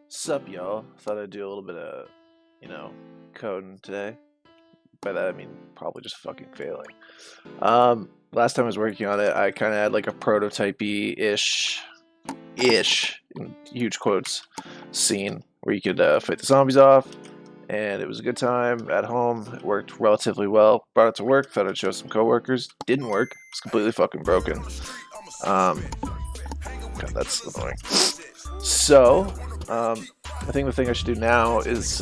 Sup, y'all? Thought I'd do a little bit of, coding today. By that I mean probably just fucking failing. Last time I was working on it, I kind of had like a prototypey-ish, in huge quotes, scene where you could fight the zombies off, and it was a good time at home. It worked relatively well. Brought it to work, thought I'd show some coworkers. Didn't work. It's completely fucking broken. Um, God, that's annoying. So, I think the thing I should do now is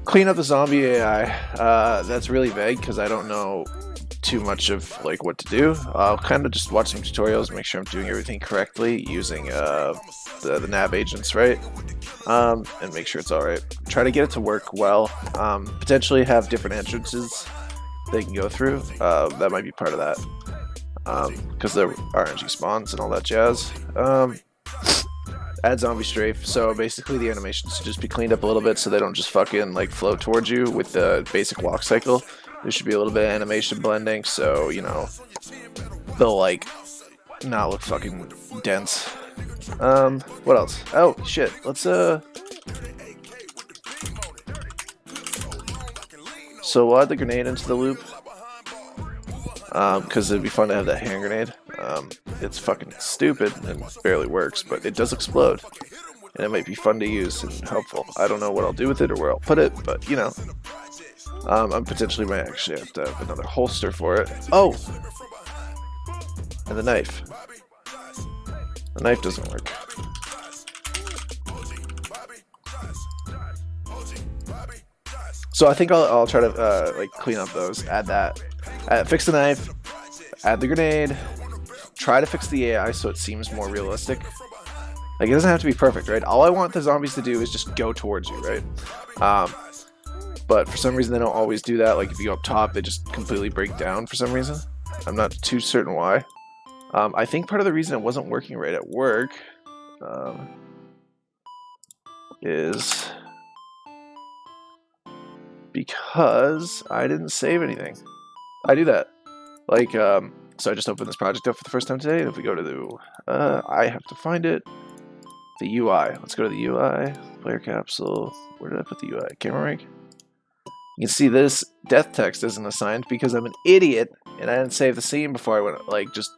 clean up the zombie AI. That's really vague because I don't know too much of like what to do. I'll kind of just watch some tutorials, make sure I'm doing everything correctly using the nav agents, right? And make sure it's all right. Try to get it to work well. Potentially have different entrances they can go through. That might be part of that because there are RNG spawns and all that jazz. Add zombie strafe, so basically the animations should just be cleaned up a little bit so they don't just fucking like float towards you with the basic walk cycle. There should be a little bit of animation blending, so they'll like not look fucking dense. What else? Oh shit, let's so we'll add the grenade into the loop because it'd be fun to have that hand grenade. It's fucking stupid and barely works, but it does explode. And it might be fun to use and helpful. I don't know what I'll do with it or where I'll put it, but I potentially might actually have to have another holster for it. Oh! And the knife. The knife doesn't work. So I think I'll try to like clean up those, add that, fix the knife, add the grenade, try to fix the AI so it seems more realistic. Like, it doesn't have to be perfect, right? All I want the zombies to do is just go towards you, right? But for some reason they don't always do that. Like, if you go up top, they just completely break down for some reason. I'm not too certain why. I think part of the reason it wasn't working right at work is because I didn't save anything. I do that. Like, so I just opened this project up for the first time today, and if we go to the, I have to find it, the UI. Let's go to the UI, player capsule. Where did I put the UI? Camera rank. You can see this death text isn't assigned because I'm an idiot, and I didn't save the scene before I went, like, just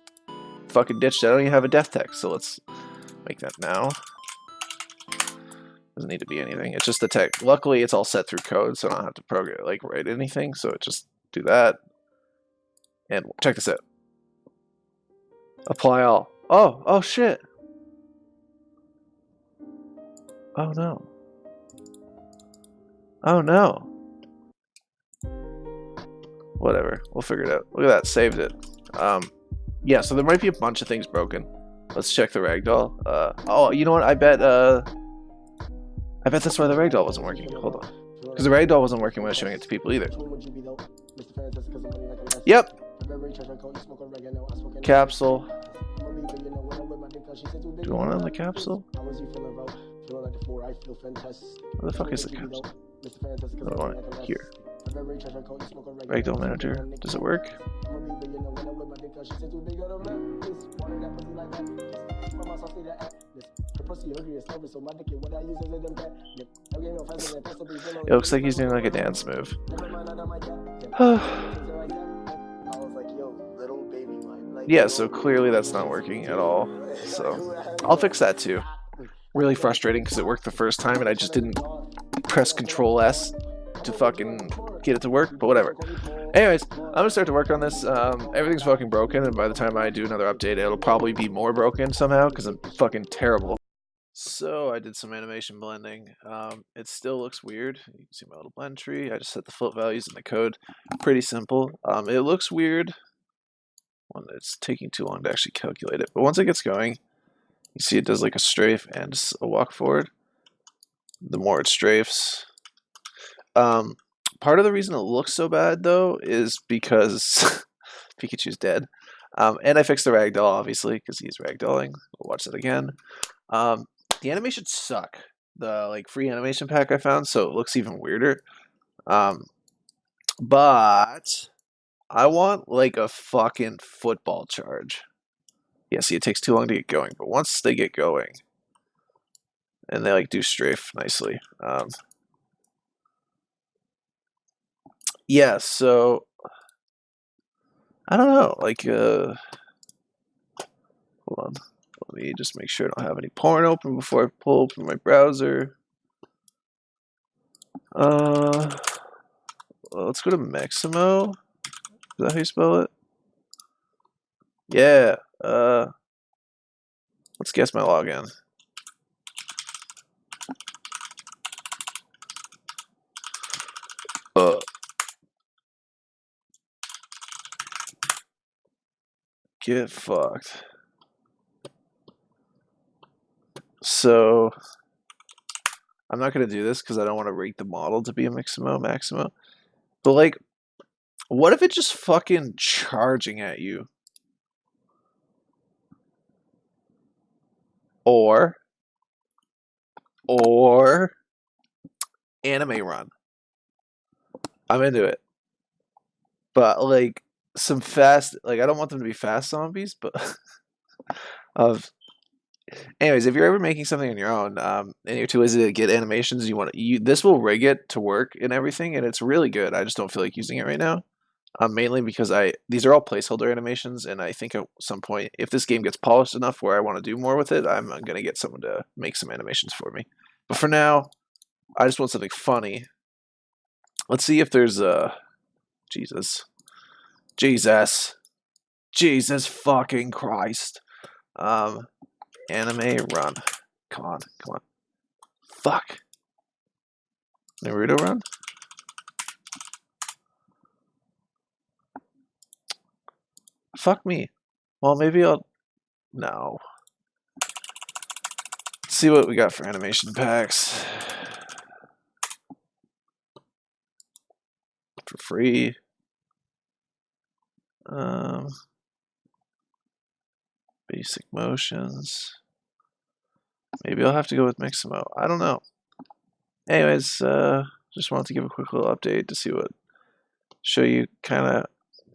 fucking ditched it. I don't even have a death text, so let's make that now. Doesn't need to be anything. It's just the text. Luckily, it's all set through code, so I don't have to program, like, write anything, so it just do that. And check this out. Apply all. Oh shit. Oh no. Oh no. Whatever. We'll figure it out. Look at that. Saved it. Yeah, so there might be a bunch of things broken. Let's check the ragdoll. Oh, you know what? I bet that's why the ragdoll wasn't working. Hold on. Because the ragdoll wasn't working when I was showing it to people either. Yep. Capsule. Do you want it on the capsule? Where the fuck is the capsule? I want it here. Ragdoll manager. Does it work? It looks like he's doing like a dance move. Yeah, so clearly that's not working at all. So I'll fix that too. Really frustrating because it worked the first time and I just didn't press Control S to fucking get it to work, but whatever. Anyways, I'm gonna start to work on this. Everything's fucking broken, and by the time I do another update, it'll probably be more broken somehow because I'm fucking terrible. So I did some animation blending. It still looks weird. You can see my little blend tree. I just set the float values in the code. Pretty simple. It looks weird. It's taking too long to actually calculate it, but once it gets going, you see it does like a strafe and a walk forward. The more it strafes. Part of the reason it looks so bad though is because Pikachu's dead. And I fixed the ragdoll obviously because he's ragdolling. We'll watch that again. The animations suck. The like free animation pack I found, so it looks even weirder. But I want like a fucking football charge. Yeah, see, it takes too long to get going, but once they get going, and they like do strafe nicely. Yeah, so I don't know, like hold on. Let me just make sure I don't have any porn open before I pull open my browser. Let's go to Maximo. Is that how you spell it? Yeah. Let's guess my login. Get fucked. So I'm not gonna do this because I don't want to rate the model to be a Maximo. But like, what if it's just fucking charging at you? Or anime run. I'm into it. But like some fast, like I don't want them to be fast zombies, but of anyways, if you're ever making something on your own, and you're too lazy to get animations, this will rig it to work and everything, and it's really good. I just don't feel like using it right now. Mainly because these are all placeholder animations, and I think at some point, if this game gets polished enough where I want to do more with it, I'm gonna get someone to make some animations for me. But for now, I just want something funny. Let's see if there's Jesus, Jesus fucking Christ. Anime run. Come on. Fuck. Naruto run? Fuck me. Well, maybe I'll... No. Let's see what we got for animation packs. For free. Basic motions. Maybe I'll have to go with Mixamo. I don't know. Anyways, just wanted to give a quick little update to see what... Show you kind of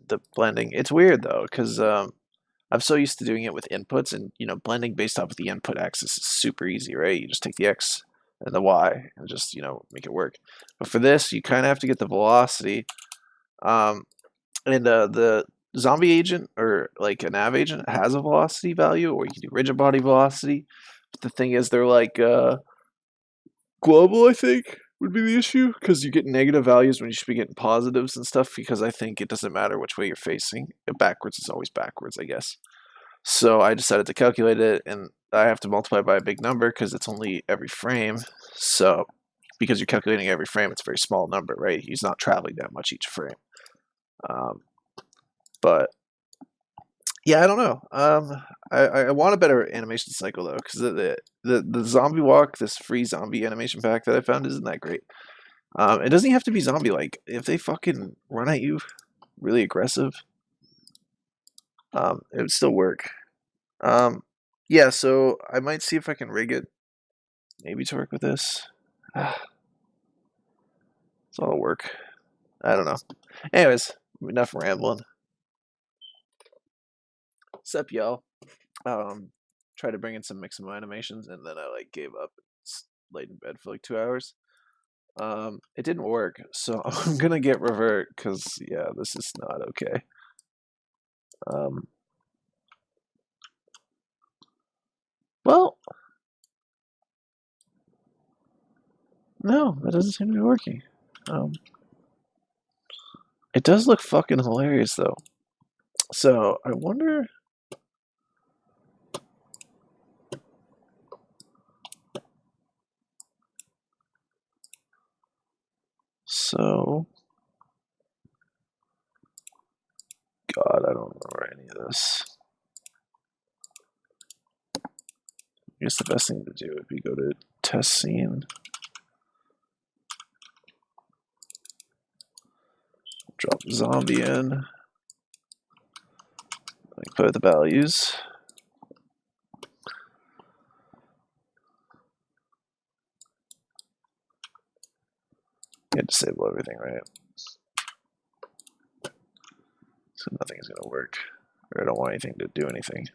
the blending. It's weird, though, because... I'm so used to doing it with inputs, and blending based off of the input axis is super easy, right? You just take the X and the Y and just make it work. But for this, you kind of have to get the velocity, and the zombie agent or like a nav agent has a velocity value, or you can do rigid body velocity. But the thing is, they're like global, I think, would be the issue, because you get negative values when you should be getting positives and stuff, because I think it doesn't matter which way you're facing. Backwards is always backwards, I guess. So I decided to calculate it, and I have to multiply by a big number because it's only every frame. So because you're calculating every frame, it's a very small number, right? He's not traveling that much each frame. But yeah, I don't know. I want a better animation cycle though, because the zombie walk, this free zombie animation pack that I found, isn't that great. It doesn't have to be zombie like. If they fucking run at you really aggressive, it would still work. Yeah, so I might see if I can rig it maybe to work with this. It's all work. I don't know. Anyways, enough rambling. Sup, y'all? Tried to bring in some mix of my animations, and then I like gave up. Laid in bed for like 2 hours. It didn't work, so I'm gonna get revert because yeah, this is not okay. Well, no, that doesn't seem to be working. It does look fucking hilarious though. So I wonder. So, God, I don't remember any of this. I guess the best thing to do would be go to test scene. Drop the zombie in. Put the values. You have to disable everything, right? So nothing's gonna work. Or I don't want anything to do anything.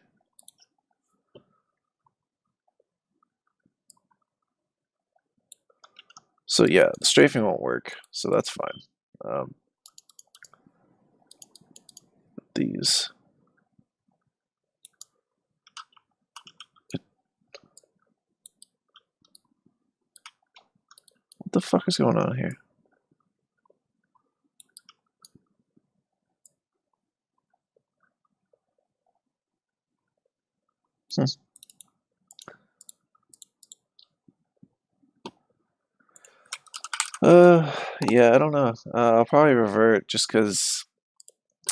So yeah, the strafing won't work, so that's fine. These. What the fuck is going on here? Yeah, I don't know. I'll probably revert just because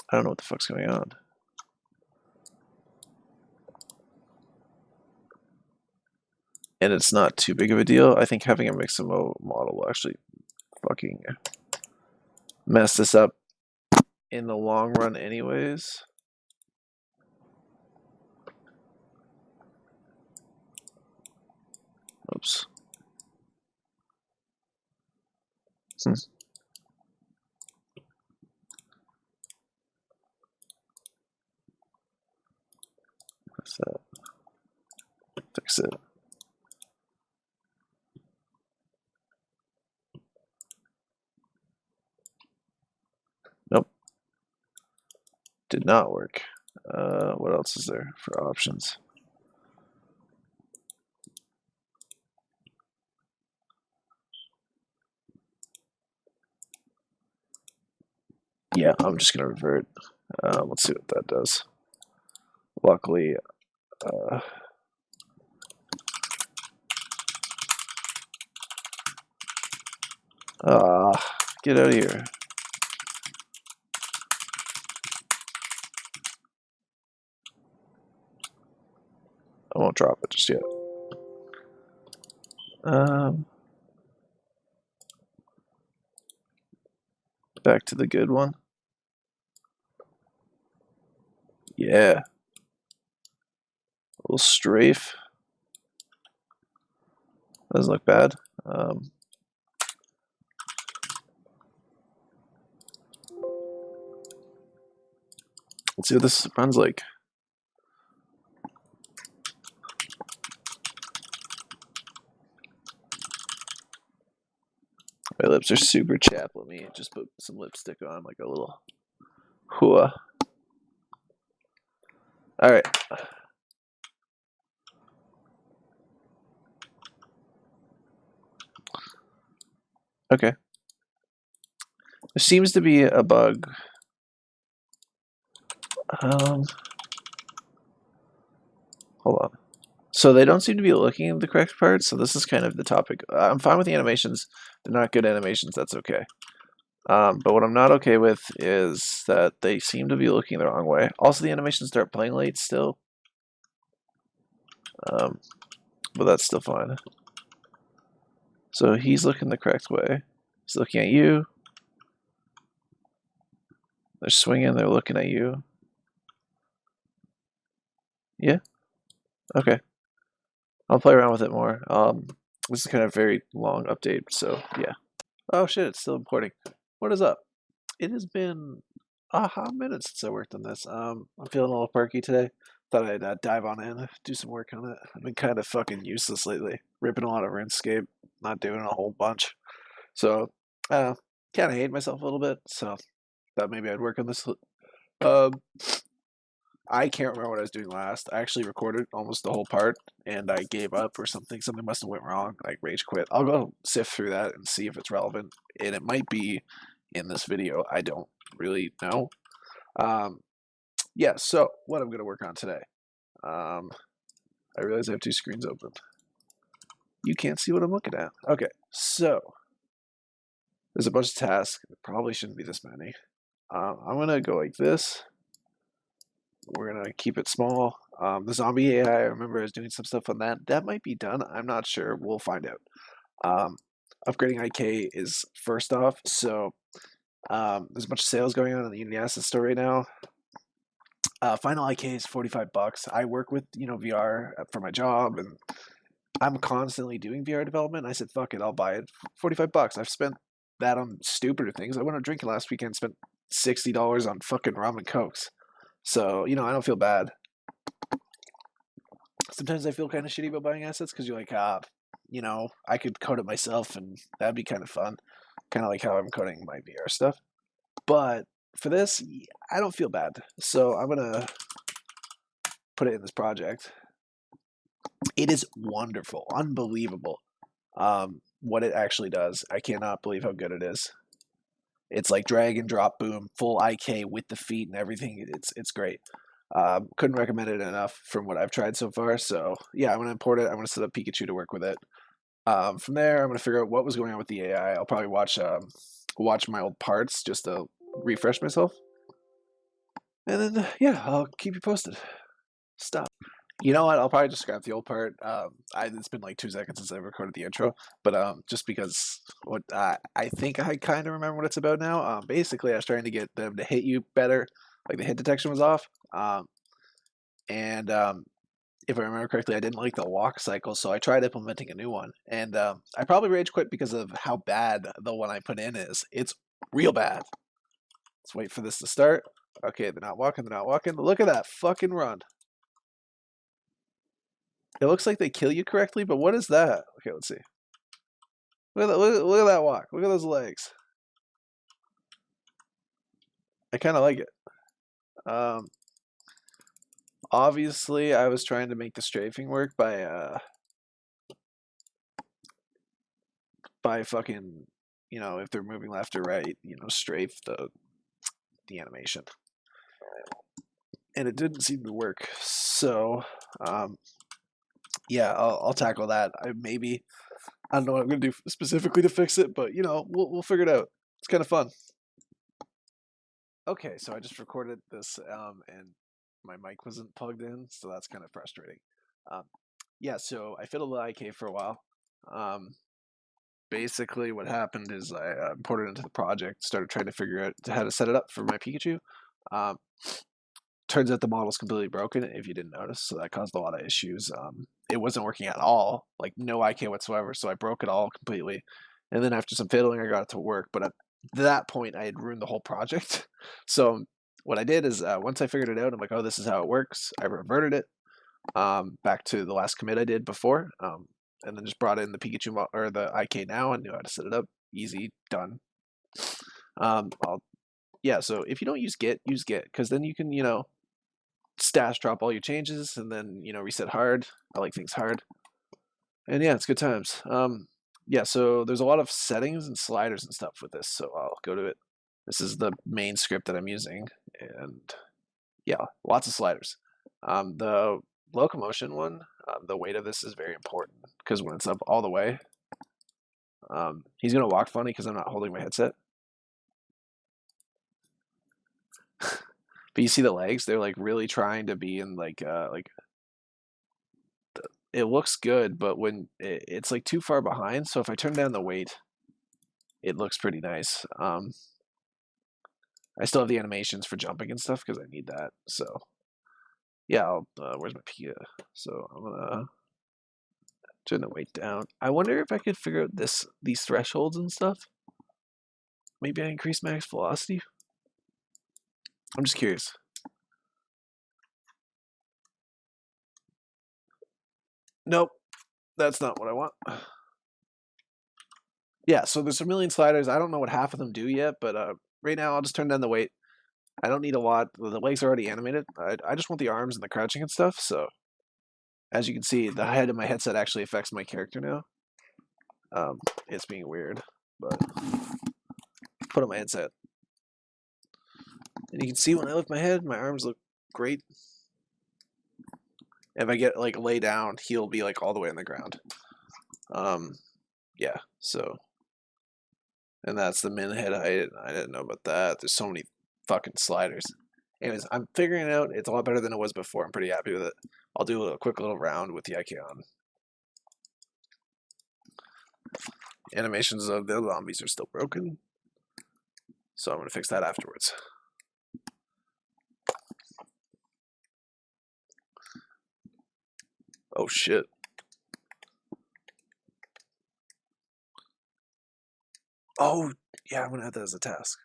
I don't know what the fuck's going on. And it's not too big of a deal. I think having a mix model will actually fucking mess this up in the long run anyways. Oops. What's that? Fix it. Nope. Did not work. What else is there for options? Yeah, I'm just gonna revert. Let's see what that does. Luckily, get out of here. I won't drop it just yet. Back to the good one. Yeah. A little strafe. Doesn't look bad. Let's see what this runs like. My lips are super chapped. Let me just put some lipstick on, like a little hua. All right. Okay. There seems to be a bug. Hold on. So they don't seem to be looking at the correct part, so this is kind of the topic. I'm fine with the animations. They're not good animations, that's okay. But what I'm not okay with is that they seem to be looking the wrong way. Also, the animations start playing late still. But that's still fine. So he's looking the correct way. He's looking at you. They're swinging, they're looking at you. Yeah? Okay. I'll play around with it more. This is kind of a very long update, so yeah. Oh shit, it's still importing. What is up? It has been a hot minute since I worked on this. I'm feeling a little perky today. Thought I'd dive on in, do some work on it. I've been kind of fucking useless lately. Ripping a lot of RuneScape, not doing a whole bunch. So, kind of hate myself a little bit. So, thought maybe I'd work on this. I can't remember what I was doing last. I actually recorded almost the whole part, and I gave up or something. Something must have went wrong. Like rage quit. I'll go sift through that and see if it's relevant, and it might be in this video. I don't really know. Yeah. So what I'm gonna work on today. I realize I have two screens open. You can't see what I'm looking at. Okay. So there's a bunch of tasks. It probably shouldn't be this many. I'm gonna go like this. We're gonna keep it small. The zombie AI, I remember I was doing some stuff on that. That might be done. I'm not sure. We'll find out. Upgrading IK is first off. So there's a bunch of sales going on in the Unity Asset Store right now. Final IK is $45. I work with VR for my job, and I'm constantly doing VR development. I said, "Fuck it, I'll buy it." $45. I've spent that on stupider things. I went out drinking last weekend, spent $60 on fucking rum and cokes. So I don't feel bad. Sometimes I feel kind of shitty about buying assets because you're like, you know, I could code it myself, and that'd be kind of fun, kind of like how I'm coding my VR stuff. But for this, I don't feel bad, so I'm gonna put it in this project. It is wonderful, unbelievable, what it actually does. I cannot believe how good it is. It's like drag and drop, boom, full IK with the feet and everything. It's great. Couldn't recommend it enough from what I've tried so far. So yeah, I'm gonna import it. I'm gonna set up Pikachu to work with it. From there, I'm gonna figure out what was going on with the AI. I'll probably watch my old parts just to refresh myself, and then yeah, I'll keep you posted. Stop. You know what? I'll probably just scrap the old part. It's been like 2 seconds since I recorded the intro, but just because what I think I kind of remember what it's about now. Basically, I was trying to get them to hit you better, like the hit detection was off. And if I remember correctly, I didn't like the walk cycle, so I tried implementing a new one. And I probably rage quit because of how bad the one I put in is. It's real bad. Let's wait for this to start. Okay, they're not walking. They're not walking. Look at that fucking run. It looks like they kill you correctly, but what is that? Okay, let's see. Look at that, look at that walk. Look at those legs. I kind of like it. Obviously, I was trying to make the strafing work by fucking, you know, if they're moving left or right, you know, strafe the animation. And it didn't seem to work. So, yeah, I'll tackle that. I don't know what I'm gonna do specifically to fix it, but you know, we'll figure it out. It's kind of fun. Okay, so I just recorded this, and my mic wasn't plugged in, so that's kind of frustrating. Yeah, so I fiddled with IK for a while. Basically, what happened is I imported it into the project, started trying to figure out how to set it up for my Pikachu. Um, Turns out the model's completely broken, if you didn't notice, so that caused a lot of issues. It wasn't working at all, like no IK whatsoever, so I broke it all completely. And then after some fiddling, I got it to work, but at that point, I had ruined the whole project. So what I did is once I figured it out, I'm like, oh, this is how it works. I reverted it back to the last commit I did before, and then just brought in the Pikachu or the IK now and knew how to set it up. Easy, done. Yeah, so if you don't use Git, use Git, because then you can, you know, stash drop all your changes and then, you know, reset hard. I like things hard. And yeah, it's good times. Yeah, so there's a lot of settings and sliders and stuff with this, so I'll go to it. This is the main script that I'm using, and yeah, lots of sliders. The locomotion one, the weight of this is very important because when it's up all the way, he's gonna walk funny because I'm not holding my headset. But you see the legs; they're like really trying to be in like it looks good, but when it's like too far behind. So if I turn down the weight, it looks pretty nice. I still have the animations for jumping and stuff because I need that. So yeah, where's my Pika? So I'm gonna turn the weight down. I wonder if I could figure out these thresholds and stuff. Maybe I increase max velocity. I'm just curious. Nope, that's not what I want. Yeah, so there's a million sliders. I don't know what half of them do yet, but right now I'll just turn down the weight. I don't need a lot. The legs are already animated. I just want the arms and the crouching and stuff. So as you can see, the head of my headset actually affects my character now. It's being weird, but put on my headset. And you can see when I lift my head, my arms look great. If I get like lay down, he'll be like all the way on the ground. Yeah, so, and that's the min head height. I didn't know about that. There's so many fucking sliders. Anyways, I'm figuring it out. It's a lot better than it was before. I'm pretty happy with it. I'll do a quick little round with the IK on. Animations of the zombies are still broken, so I'm going to fix that afterwards. Oh shit. Oh, yeah, I'm going to add that as a task.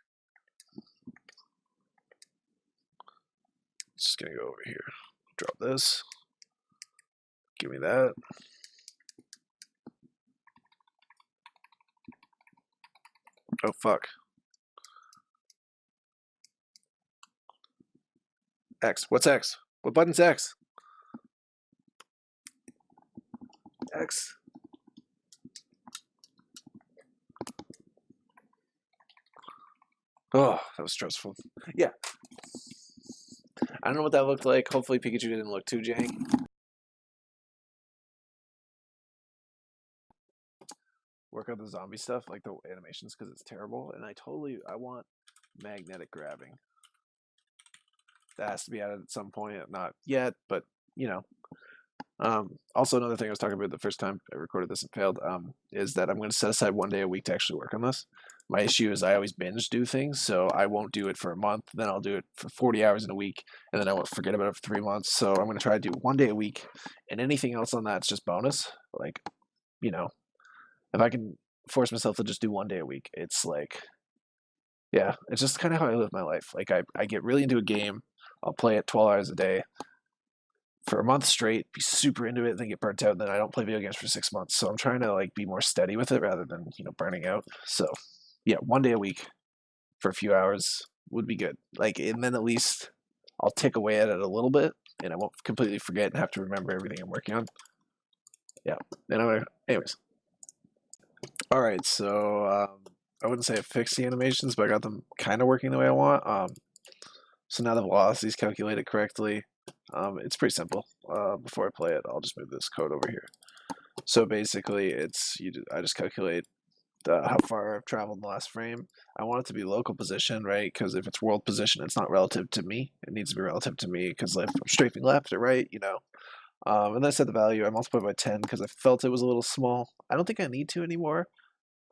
Just going to go over here. Drop this. Give me that. Oh, fuck. X. What's X? What button's X? X. Oh, that was stressful. Yeah. I don't know what that looked like. Hopefully Pikachu didn't look too jank. Work out the zombie stuff, like the animations, because it's terrible. And I want magnetic grabbing. That has to be added at some point. Not yet, but, you know. Also, another thing I was talking about the first time I recorded this and failed is that I'm going to set aside 1 day a week to actually work on this. My issue is I always binge do things, so I won't do it for a month, then I'll do it for 40 hours in a week, and then I won't forget about it for 3 months. So I'm going to try to do 1 day a week, and anything else on that's just bonus. Like, you know, if I can force myself to just do 1 day a week, it's like, yeah, it's just kind of how I live my life. Like, I get really into a game, I'll play it 12 hours a day for a month straight, be super into it, then get burnt out, and then I don't play video games for 6 months. So I'm trying to like be more steady with it rather than, you know, burning out. So yeah, 1 day a week for a few hours would be good. Like, and then at least I'll tick away at it a little bit, and I won't completely forget and have to remember everything I'm working on. Yeah. And anyways. All right. So I wouldn't say I fixed the animations, but I got them kind of working the way I want. So now the velocity is calculated correctly. It's pretty simple. Before I play it, I'll just move this code over here. So basically, I just calculate how far I've traveled in the last frame. I want it to be local position, right? Because if it's world position, it's not relative to me. It needs to be relative to me because if I'm strafing left or right, you know. And then I set the value. I multiplied by 10 because I felt it was a little small. I don't think I need to anymore.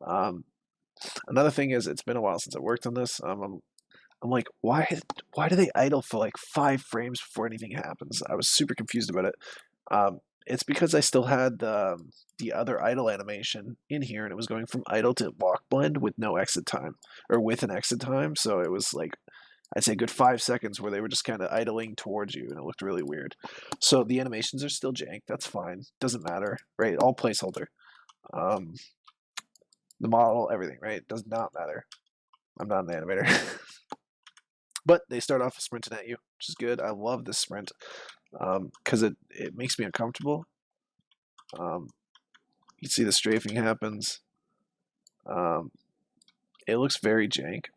Another thing is, it's been a while since I worked on this. I'm like, why do they idle for like 5 frames before anything happens? I was super confused about it. It's because I still had the other idle animation in here, and it was going from idle to walk blend with no exit time, or with an exit time. So it was like, I'd say a good 5 seconds where they were just kind of idling towards you, and it looked really weird. So the animations are still jank. That's fine. Doesn't matter, right? All placeholder. The model, everything, right? Does not matter. I'm not an animator. But they start off sprinting at you, which is good. I love this sprint because it makes me uncomfortable. You see the strafing happens. It looks very jank.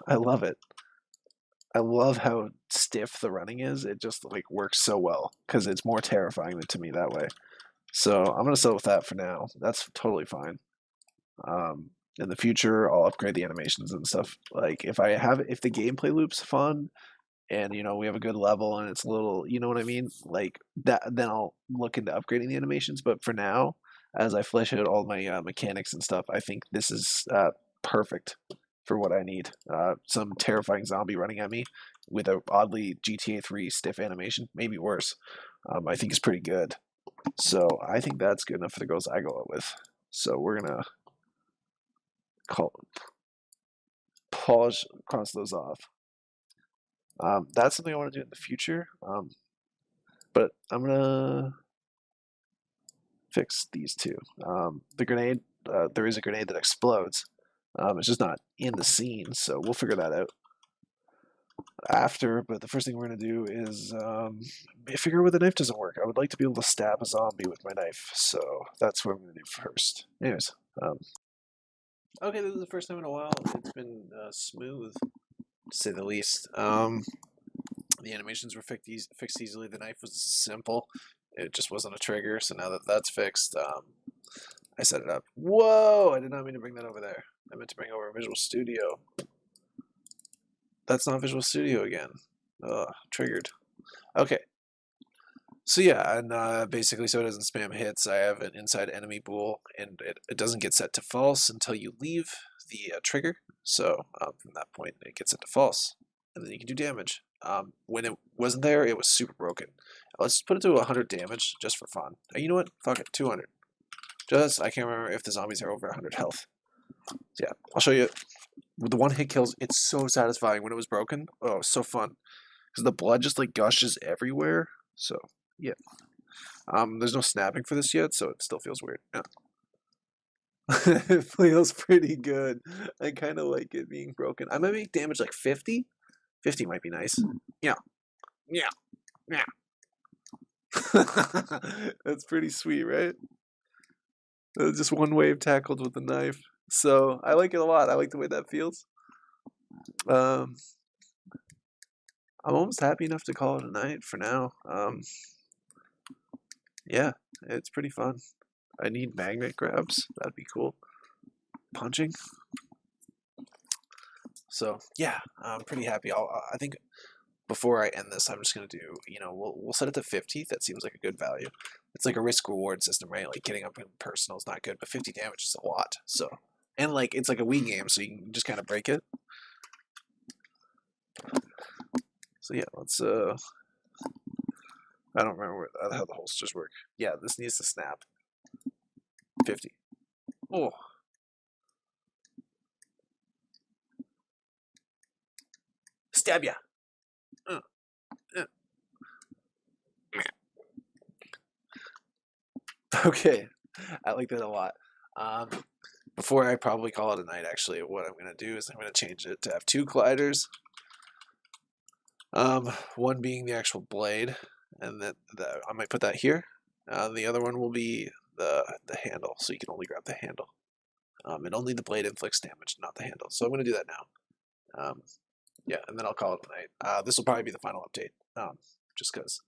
I love it. I love how stiff the running is. It just like works so well because it's more terrifying to me that way. So I'm gonna settle with that for now. That's totally fine. In the future, I'll upgrade the animations and stuff. Like if the gameplay loop's fun, and you know we have a good level and it's a little, you know what I mean, like that, then I'll look into upgrading the animations. But for now, as I flesh out all my mechanics and stuff, I think this is perfect for what I need. Some terrifying zombie running at me with a oddly GTA 3 stiff animation, maybe worse. I think is pretty good. So I think that's good enough for the girls I go out with. So we're gonna cross those off. That's something I want to do in the future. But I'm gonna fix these two. The grenade, there is a grenade that explodes. It's just not in the scene, so we'll figure that out after. But the first thing we're gonna do is figure out where the knife doesn't work. I would like to be able to stab a zombie with my knife, so that's what I'm gonna do first. Anyways, okay, this is the first time in a while it's been smooth, to say the least. The animations were fixed easily. The knife was simple. It just wasn't a trigger, so now that that's fixed, I set it up. Whoa! I did not mean to bring that over there. I meant to bring over Visual Studio. That's not Visual Studio again. Ugh, triggered. Okay. So yeah, and basically so it doesn't spam hits, I have an inside enemy bool, and it doesn't get set to false until you leave the trigger. So from that point, it gets set to false, and then you can do damage. When it wasn't there, it was super broken. Let's put it to 100 damage just for fun. You know what? Fuck it, 200. I can't remember if the zombies are over 100 health. So yeah, I'll show you. With the one hit kills, it's so satisfying when it was broken. Oh, it was so fun. Because the blood just like gushes everywhere. So, yeah. There's no snapping for this yet, so it still feels weird. Yeah. It feels pretty good. I kind of like it being broken. I might make damage like 50. 50 might be nice. Yeah. Yeah. Yeah. That's pretty sweet, right? Just one wave tackled with a knife. So I like it a lot. I like the way that feels. Um, I'm almost happy enough to call it a night for now. Yeah, it's pretty fun. I need magnet grabs. That'd be cool. Punching. So yeah, I'm pretty happy. I think before I end this, I'm just gonna do. We'll set it to 50. That seems like a good value. It's like a risk reward system, right? Like getting up in personal is not good, but 50 damage is a lot. So and like it's like a Wii game, so you can just kind of break it. So yeah, let's I don't remember how the holsters work. Yeah, this needs to snap. 50. Oh. Stab ya. Uh, uh. Okay, I like that a lot. Before I probably call it a night, actually, what I'm going to do is I'm going to change it to have 2 colliders. One being the actual blade, and then I might put that here. The other one will be the handle, so you can only grab the handle. And only the blade inflicts damage, not the handle. So I'm going to do that now. Yeah, and then I'll call it a night. This will probably be the final update, just because,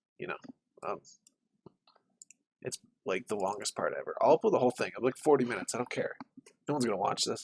it's like the longest part ever. I'll upload the whole thing. I'm like 40 minutes. I don't care. No one's going to watch this.